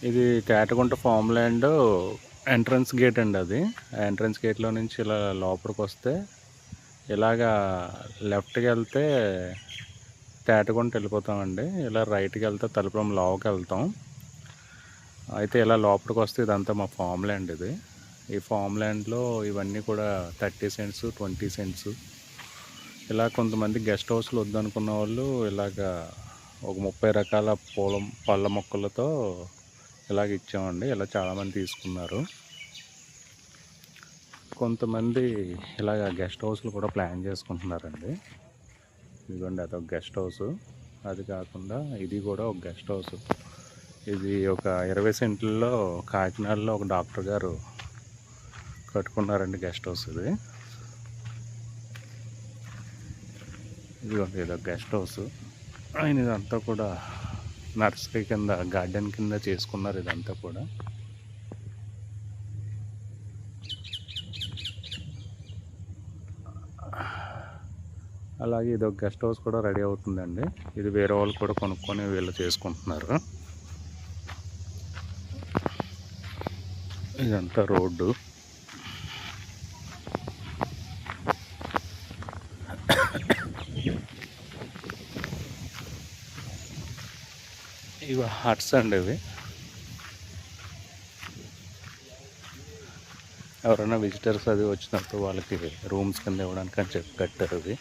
ఇది Tetagunta farm land entrance gate అండి. అది ఎంట్రన్స్ గేట్లో నుంచి ఇలా లోపలికి వస్తే ఇలాగా లెఫ్ట్కి వెళ్తే తేటగుంట వెళ్ళిపోతామండి. ఇలా రైట్కి వెళ్తే తలుపురం లోకి వెళ్తాం. అయితే ఇలా లోపలికి వస్తే ఇదంతా మా ఫామ్ ల్యాండ్. ఇది ఈ ఫామ్ ల్యాండ్లో ఇవన్నీ కూడా 30 సెంట్స్ 20 సెంట్స్ ఇలా కొంతమంది గెస్ట్ హౌస్లు వద్దనుకున్న వాళ్ళు ఇలాగా ఒక 30 రకాల పళ్ళ మొక్కలతో ఇలాగ ఇచ్చామండి. ఇలా చాలామంది తీసుకున్నారు. కొంతమంది ఇలాగ గెస్ట్ హౌస్లు కూడా ప్లాన్ చేసుకుంటున్నారండి. ఇదిగోండి అదొక గెస్ట్ హౌస్. అది కాకుండా ఇది కూడా ఒక గెస్ట్ హౌస్. ఇది ఒక 20 సెంట్లలో కాకినాడలో ఒక డాక్టర్ గారు కట్టుకున్నారండి గెస్ట్ హౌస్. ఇదిగోండి ఇదొక గెస్ట్ హౌస్. ఆయన ఇదంతా కూడా నర్సరీ కింద గార్డెన్ కింద చేసుకున్నారు ఇదంతా కూడా. అలాగే ఇదొక గెస్ట్ హౌస్ కూడా రెడీ అవుతుందండి. ఇది వేరే వాళ్ళు కూడా కొనుక్కొని వీళ్ళు చేసుకుంటున్నారు. ఇదంతా రోడ్డు. ఇవి హట్స్ అండి. ఇవి ఎవరైనా విజిటర్స్ అది వచ్చినప్పుడు వాళ్ళకి రూమ్స్ కింద ఇవ్వడానికి అని చెప్పి కట్టారు. అది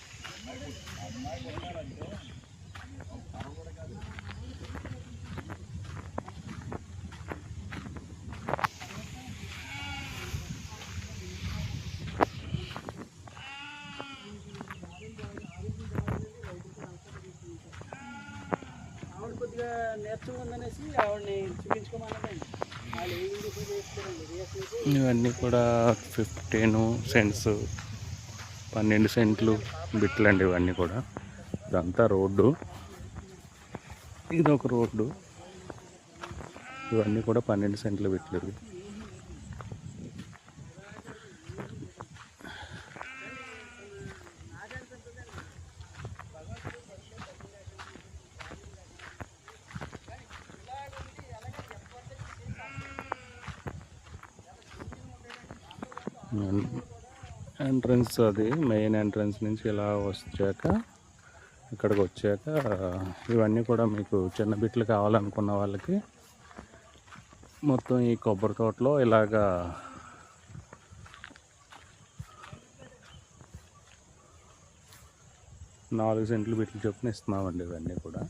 ఇవన్నీ కూడా 15 సెంట్స్ 12 సెంట్లు బిట్లండి. ఇవన్నీ కూడా ఇదంతా రోడ్డు. ఇదొక రోడ్డు. ఇవన్నీ కూడా 12 సెంట్లు బిట్లు. ఎంట్రన్స్ అది మెయిన్ ఎంట్రన్స్ నుంచి ఇలా వచ్చాక ఇక్కడికి వచ్చాక ఇవన్నీ కూడా మీకు చిన్న బిట్లు కావాలనుకున్న వాళ్ళకి మొత్తం ఈ కొబ్బరి తోటలో ఇలాగా 4 సెంట్లు బిట్లు చొప్పున ఇస్తున్నామండి. ఇవన్నీ కూడా